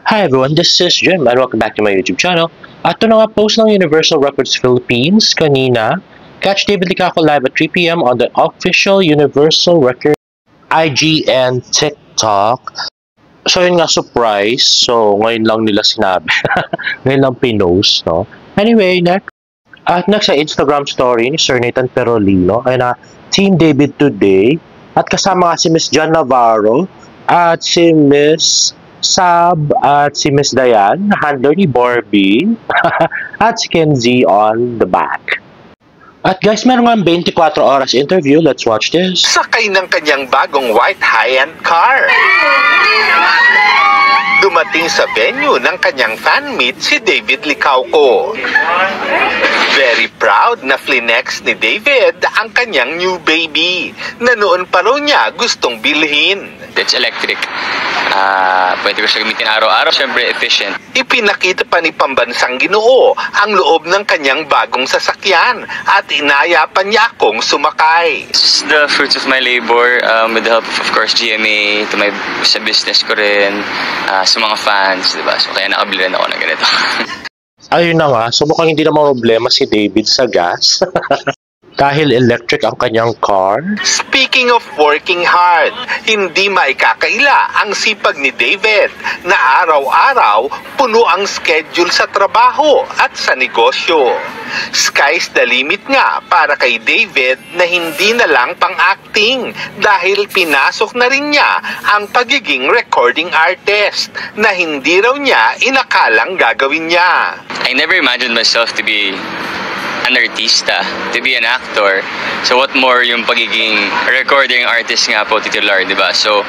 Hi everyone, this is Jim and welcome back to my YouTube channel. At ito na nga post ng Universal Records Philippines kanina. Catch David Licauco live at 3 p.m. on the official Universal Records IG and TikTok. So yun nga, surprise. So ngayon lang nila sinabi. Ngayon lang pinost, no? Anyway, next sa Instagram story ni Sir Nathan Perolino ay na Team David today. At kasama nga si Miss Jan Navarro at si Miss Sab at si Miss Diane, handler ni Barbie, at si Kenzie on the back. At guys, meron nga 24 oras interview. Let's watch this. Sakay ng kanyang bagong white high-end car. Dumating sa venue ng kanyang fan meet si David Licauco. Very proud na flinex ni David ang kanyang new baby na noon pa raw niya gustong bilhin. It's electric. Pwede ko siya gamitin araw-araw. Siyempre, efficient. Ipinakita pa ni Pambansang Ginoo ang loob ng kanyang bagong sasakyan at inayapan niya akong sumakay. It's the fruits of my labor with the help of course, GMA, sa business ko rin, sa mga fans, diba? So, kaya nakabili rin ako ng ganito. Ayun na nga, so mukhang hindi naman problema si David sa gas. Dahil electric ang kanyang car. Speaking of working hard, hindi maikakaila ang sipag ni David na araw-araw puno ang schedule sa trabaho at sa negosyo. Sky's the limit nga para kay David na hindi na lang pang-acting dahil pinasok na rin niya ang pagiging recording artist na hindi raw niya inakalang gagawin niya. I never imagined myself to be an artista, to be an actor. So what more yung pagiging recording artist nga po titular, di ba? So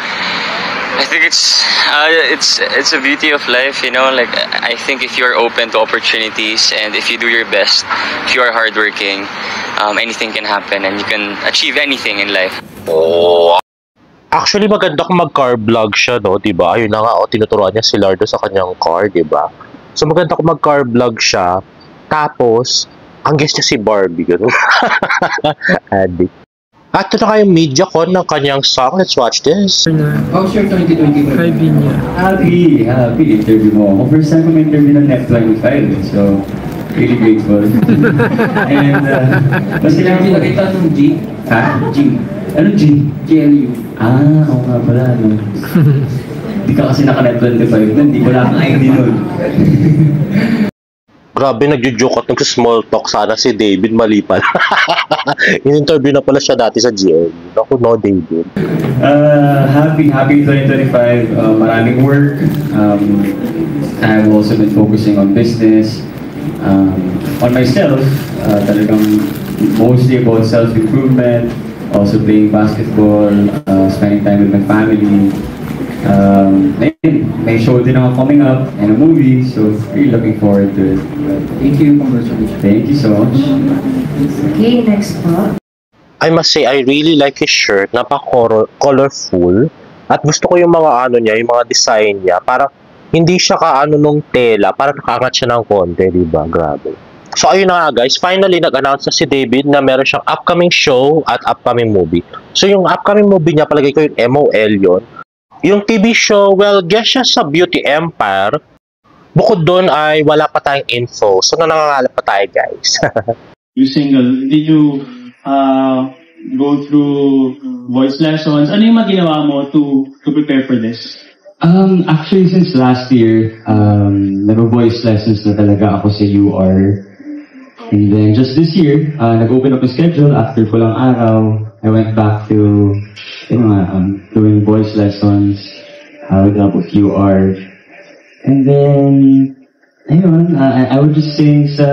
I think it's a beauty of life, you know. Like I think if you're open to opportunities and if you do your best, if you are hardworking, anything can happen and you can achieve anything in life. Oh. Actually, maganda kung mag-car vlog siya, no? Diba? Ayun na nga, tinuturuan niya si Lardo sa kanyang car, diba? So maganda kung mag-car vlog siya. Tapos, ang guest niya si Barbie, gano'n. Addict. At ito na kayong media con ng kanyang song. Let's watch this. How's your 2025? Hi, Vinya. Happy interview mo. Ako first time ko interview ng Net25, so really grateful. And, mas kailangan ko kita ng G. Ha? G. Anong G? GLU. Oo nga pala, no? Di ka kasi naka-Net25 nun, di ko lang ang ID nun. Grabe, nagjo-joke at nagsa-small talk. Sana si David malipan. In-interview na pala siya dati sa GM. Naku, no, David. Happy 2025. Maraming work. I've also been focusing on business. On myself, talagang mostly about self-improvement. Also playing basketball, spending time with my family. May show din ako coming up and a movie, so really looking forward to it. Thank you, congratulations. Thank you so much. Okay, next po. I must say, I really like his shirt. Napaka-colorful. At gusto ko yung mga ano niya, yung mga design niya. Parang hindi siya kaano nung tela. Parang nakaangat siya ng konti, diba? Grabe. So ayun na nga guys, finally nag-announce na si David na meron siyang upcoming show at upcoming movie. So yung upcoming movie niya, palagay ko yung MOL yon. Yung TV show, well, guess siya sa Beauty Empire. Bukod doon ay wala pa tayong info. So nangangalap pa tayo guys. You single, did you go through voice lessons? Ano yung maginawa mo to prepare for this? Actually, since last year, nag-voice lessons na talaga ako sa UR. And then just this year, nag-open up a schedule after ko lang araw. I went back to, doing voice lessons with help of UR. And then, ayun, I would just sing sa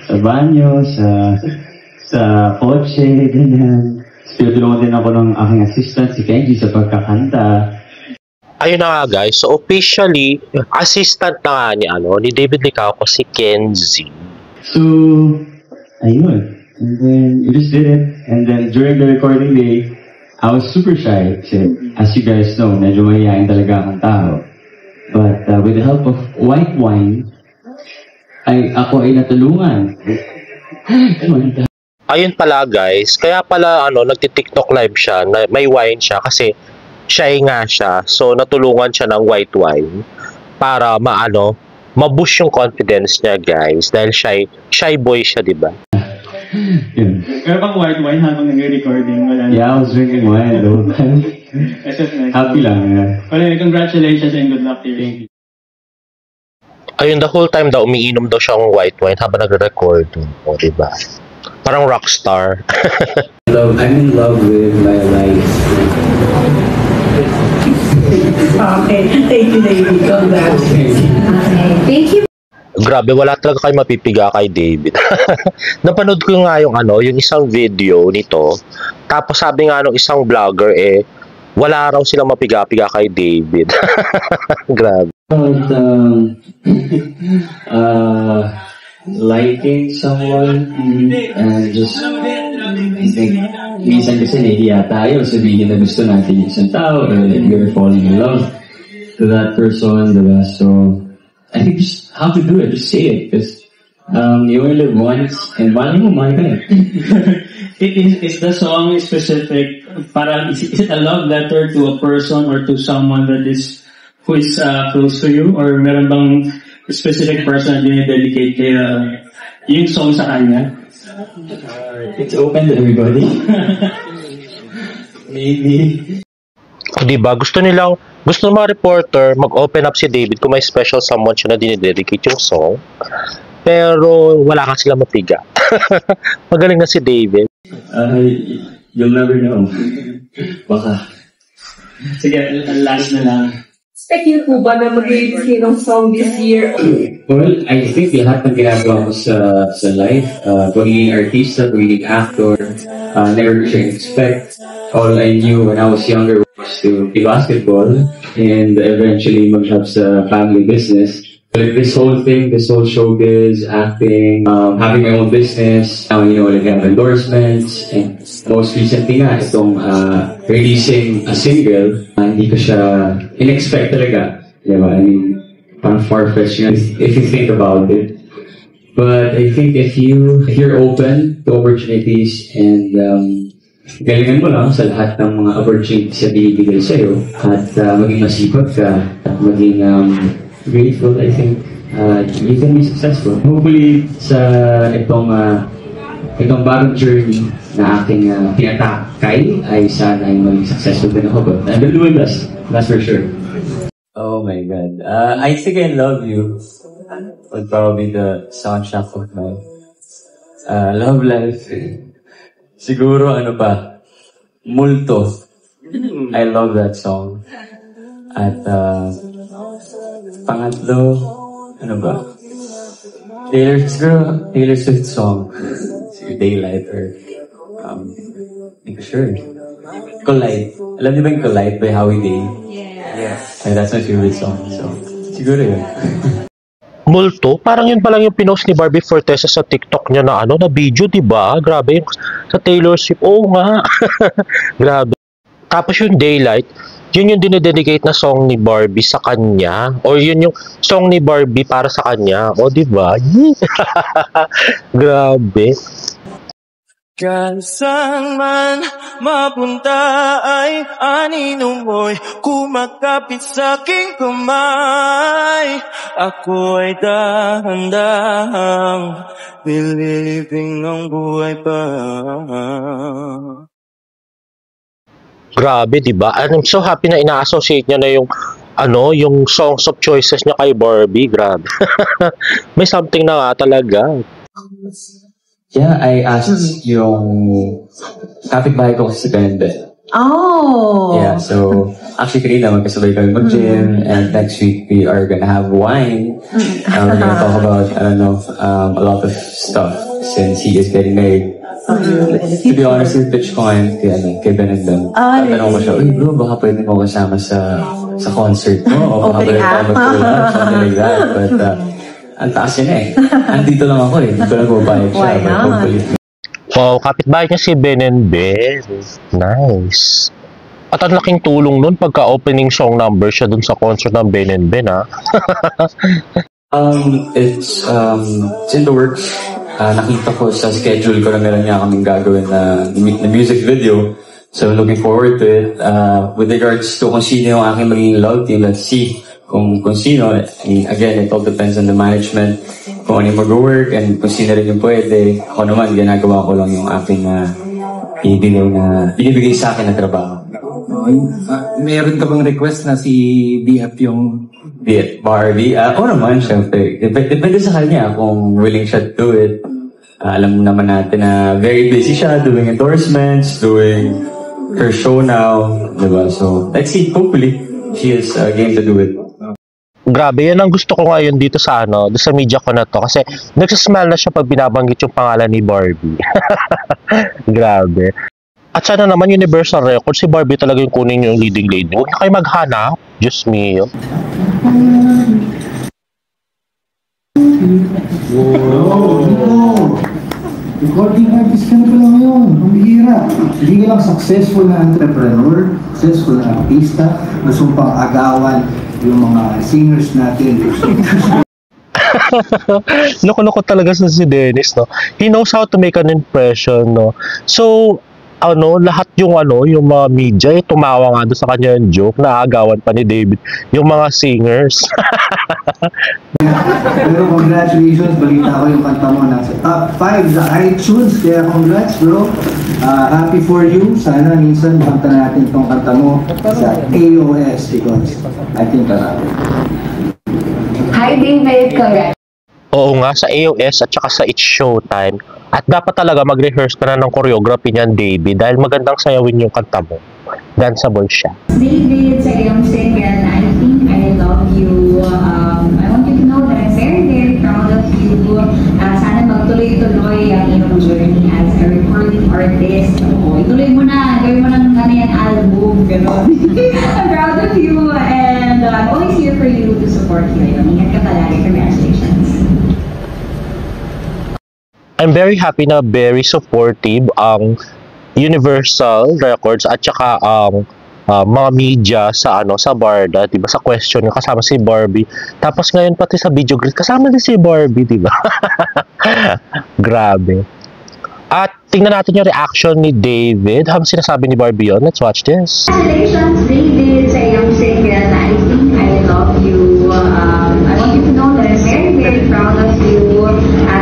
banyo, sa kotse, ganyan. Tinutulungan din ako ng aking assistant, si Kenji, sa pagkakanta. Ayun na nga guys, so officially, assistant na nga ni David Licauco si Kenzie. So, ayun. And then, we just did it. And then, during the recording day, I was super shy. Kasi, as you guys know, medyo mahihayin talaga akong tao. But, with the help of white wine, ako ay natulungan. Ayun pala guys, kaya pala nagti-TikTok live siya, may wine siya kasi shy nga siya. So, natulungan siya ng white wine para ma-boost yung confidence niya, guys. Dahil shy boy siya, di ba? Yun. Pero pang white wine habang nag-recording, wala na. Yeah, I was drinking wine the whole time. That's just nice. Happy lang, yeah. Well, congratulations and good luck to you. Ayun, the whole time daw, umiinom daw siyang white wine habang nagre-record. O, diba? Parang rockstar. I'm in love with my life. Okay. Thank you, David. Congrats. Okay. Thank you. Grabe, wala talaga kayo mapipiga kay David. Napanood ko nga yung isang video nito. Tapos sabi nga nung isang vlogger, wala raw silang mapiga-piga kay David. Grabe. Liking someone and just I think minsan kasi nahihiya tayo sabihin na gusto natin yung isang tao or that you're falling in love to that person, diba? So I think just how to do it, just say it because you only live once and mahal mo, mahal ka na. Is the song specific? Parang is it a love letter to a person or to someone who is close to you, or meron bang specific person na dinededicate kaya yung song sa kanya? It's open to everybody. Maybe. Diba? Gusto ng mga reporter mag-open up si David kung may special someone siya na dinededicate yung song. Pero wala ka sila mapiga. Magaling na si David. You'll never know. Baka. Sige, last na lang. Expect niyo po ba na mag-release kayo ng song this year? Well, I think lahat ng ginagawa ko sa life, pagiging artista, pagiging actor, never siya expect. All I knew when I was younger was to play basketball and eventually mag-job sa family business. Like this whole thing, this whole showbiz, acting, having my own business, now like I have endorsements, and most recently nga, itong releasing a single, hindi ko siya in-expect talaga. Diba? I mean, parang far-fetched if you think about it. But I think if you're open to opportunities and galingan mo lang sa lahat ng mga opportunities na binibigay sa'yo at maging masipag ka at maging grateful, I think you can be successful. Hopefully sa itong bagong journey na aking tinatakay ay sana ay maging successful din ako. But I will do my best, that's for sure. Oh my God. I Think I Love You would probably the soundtrack of my love life. Siguro Multo. I love that song. At pangatlo, Taylor Swift song. Siguro Daylight or hindi ko sure. Collide. Alam niyo ba yung Collide by Howie Day? Yeah. That's my favorite song. So, siguro yun. Multo, parang yun pa lang yung pinost ni Barbie Fortesa sa TikTok niya na video, diba? Grabe yung sa Taylor Swift. Oo nga. Grabe. Tapos yung Daylight, yun yung dinededicate na song ni Barbie sa kanya. Or yun yung song ni Barbie para sa kanya. O, diba? Grabe. Kahit saan man mapunta ay anino mo'y kumakapit sa aking kamay. Ako ay dahan-dahang nililibing ang buhay pa. Grabe, diba? I'm so happy na ina-associate niya na yung songs of choices niya kay Barbie. Grabe. May something na nga talaga. Yeah, I asked yung kapitbahay ko kasi sa Benbe. Oh! Yeah, so actually kanina magkasabay kami mag-gym and next week we are gonna have wine. We're gonna talk about, a lot of stuff since he is getting married. To be honest, yung pitch ko ngayon kay Benendon. Tanong ko siya, bro, baka pwede mo kasama sa concert mo o baka pwede tayo mag-collab, something like that. But ang taas yun andito lang ako hindi ko lang mabayag siya. But hopefully. Wow, kapitbahay niya si Ben and Ben. Nice. At ang laking tulong nun pagka-opening song number siya dun sa concert ng Ben and Ben, ha? It's in the works. Nakita ko sa schedule ko na meron niya kaming gagawin na music video. So looking forward to it. With regards to kung sino yung aking magiging love team, let's see kung sino. Again, it all depends on the management, kung ano yung mag-work, and kung sino rin yung pwede. Ako naman, ginagawa ko lang yung aking binibigay sa akin na trabaho. Meron ka bang request na si BF yung... BF Barbie? Oo naman, syempre. Depende sa kanya kung willing siya to do it. Alam naman natin na very busy siya doing endorsements, doing her show now, diba? So, let's see. Hopefully, she is game to do it. Grabe, yan ang gusto ko ngayon dito sa sa media ko na to. Kasi nagsasmile na siya pag binabanggit yung pangalan ni Barbie. Grabe. At sana naman Universal Records, si Barbie talaga yung kunin yung leading lady. Huwag na kayo maghanap. Diyos mio. Recording artist ka na pala ngayon. Ang bihira. Hindi ka lang successful na entrepreneur, successful na artista, gusto pang agawan yung mga singers natin. Loko-loko talaga si Dennis, no? He knows how to make an impression, no? So, lahat yung mga media, tumawa nga doon sa kanya yung joke, naagawan pa ni David yung mga singers. Pero congratulations, balita ko yung kanta mo nasa top 5 sa iTunes, kaya congrats bro. Happy for you. Sana minsan kanta natin itong kanta mo sa AOS because I think Hi David, congrats. Oo nga, sa AOS at saka sa It's Showtime. At dapat talaga mag-rehearse ka na ng choreography niyan, David, dahil magandang sayawin yung kanta mo. Danceable siya. David, sa iyong single, I think I love you. I want you to know that I'm very, very proud of you. Sana magtuloy-tuloy ang iyong journey as a recording artist. Ituloy mo na, gawin mo ng yan album, gano'n. I'm proud of you and I'm always here for you to support you. Ingat ka palagi. Congratulations. I'm very happy na very supportive ang Universal Records at saka ang mga media sa Barda, 'di ba? Sa question yung kasama si Barbie. Tapos ngayon pati sa video grid kasama din si Barbie, 'di ba? Grabe. At tingnan natin yung reaction ni David. Habang sinasabi ni Barbie yun, let's watch this. Congratulations, David, sa iyong single. I think I love you. I want you to know that I'm very, very proud of you.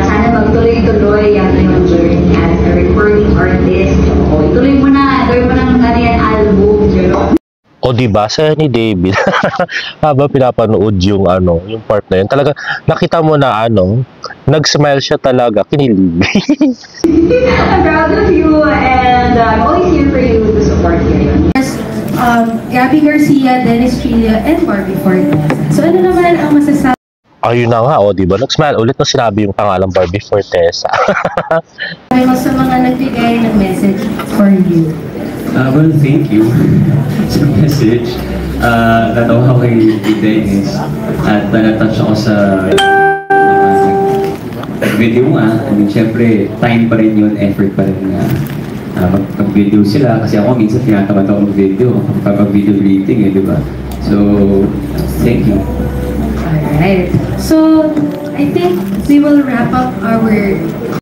Sana magtuloy-tuloy ang iyong journey as a recording artist. Ituloy mo na, gawin mo ng yan album. O diba, sa ni David, habang pinapanood yung part na yun, talaga nakita mo na nag-smile siya talaga, kinilig. I'm proud of you and I'm always here for you to support you. Gabby Garcia, Dennis Trillo, and Barbie Fortesa. So ano naman ang masasabi? Ayun na nga, diba? Nag-smile ulit na sinabi yung pangalang Barbie Fortesa. Ay mo sa mga nagbigay ng message for you. Well, thank you sa message. Natawa kay Dennis at na-touch ako sa video nga. I mean, syempre, time pa rin yun, effort pa rin mag-video sila. Kasi ako minsan tinatamad ako mag-video kapag video greeting, di ba? So, thank you. Alright. So, I think we will wrap up our...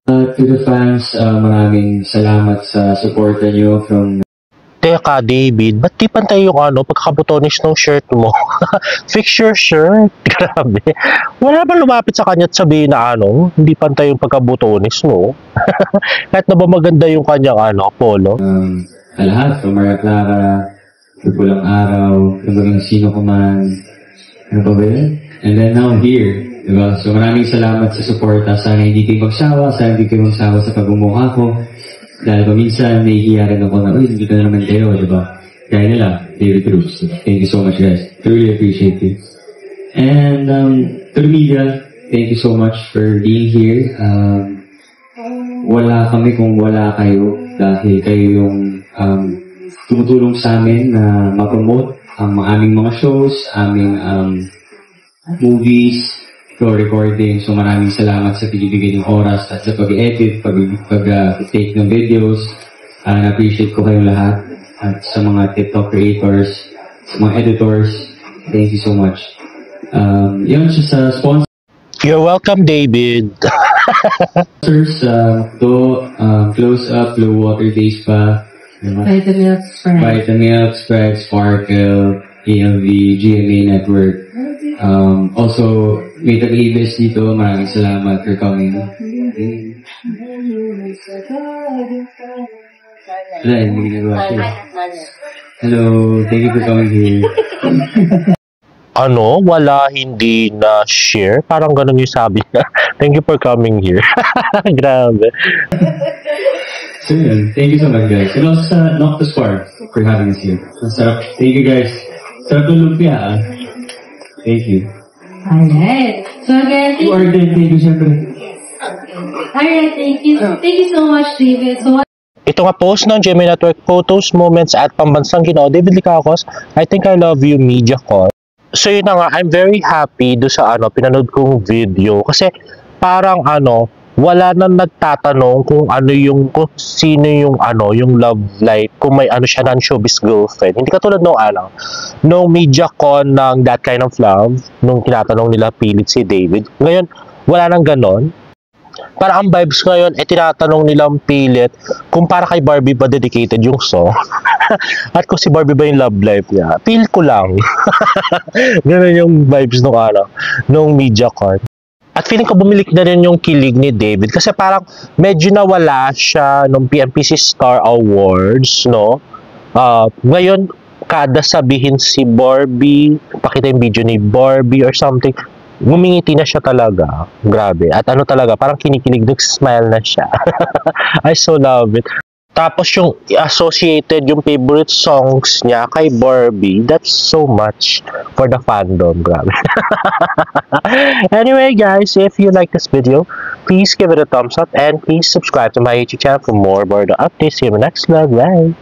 To the fans, maraming salamat sa supporter nyo from... Teka, David, ba't di pantay yung pagkakabutonis ng shirt mo? Fix your shirt. Grabe. Wala ba lumapit sa kanya at sabihin na hindi pantay yung pagkabutonis mo? Kahit na ba maganda yung kanyang polo? Lahat, from Maria Clara, Pulang Araw, kung sino ko man, ano ba ba yun? And then now here, diba? So maraming salamat sa suporta. Sana hindi kayo magsawa, sana hindi kayo magsawa sa pagmumukha ko. Dahil minsan nahihiya rin ako na, uy, hindi ka na naman kayo, diba? Kaya nila, David Cruz. Thank you so much, guys. I really appreciate it. And to the media, thank you so much for being here. Wala kami kung wala kayo dahil kayo yung tumutulong sa amin na ma-promote ang aming mga shows, aming movies, recording. So maraming salamat sa pinibigay ng oras at sa pag-edit, pag-take ng videos. Na-appreciate ko kayong lahat. At sa mga TikTok creators, sa mga editors, thank you so much. Yun siya sa sponsor. You're welcome, David. Sponsors, Close Up, Blue Water Days pa. Vitamilk, Sprite. Vitamilk, Sprite, Sparkle, ALV, GMA Network. Also, may taga-ibis dito. Maraming salamat for coming. Hello, thank you for coming here. Wala, hindi na share. Parang ganun yung sabi niya. Thank you for coming here. Grabe. So yun, thank you so much guys. And also sa Noctus Square for having us here. So, sarap. Thank you guys. Sarap ng lumpia. Thank you. Alright. So again, You are dead. Thank you, syempre. alright, thank you. Thank you so much, David. So Ito nga post ng GMA Network Photos, Moments at Pambansang Ginoo, David Licacos, I Think I Love You Media Call. So yun na nga, I'm very happy do sa pinanood kong video kasi parang wala nang nagtatanong kung kung sino yung yung love life, kung may siya non-showbiz girlfriend. Hindi katulad nung media con ng That Kind of Love, nung tinatanong nila pilit si David. Ngayon, wala nang ganon. Para ang vibes ngayon, tinatanong nilang pilit kung para kay Barbie ba dedicated yung song. At kung si Barbie ba yung love life niya. Feel ko lang. Ganun yung vibes nung media con. At feeling ko bumilik na rin yung kilig ni David kasi parang medyo nawala siya nung PMPC Star Awards, no? Ngayon, kada sabihin si Barbie, pakita yung video ni Barbie or something, ngumingiti na siya talaga. Grabe. At talaga, parang kinikilig, nag-smile na siya. I so love it. Tapos yung associated, yung favorite songs niya kay Barbie, that's so much for the fandom. Grabe. Anyway guys, if you like this video, please give it a thumbs up and please subscribe to my YouTube channel for more Bordo updates. See you in the next vlog. Bye!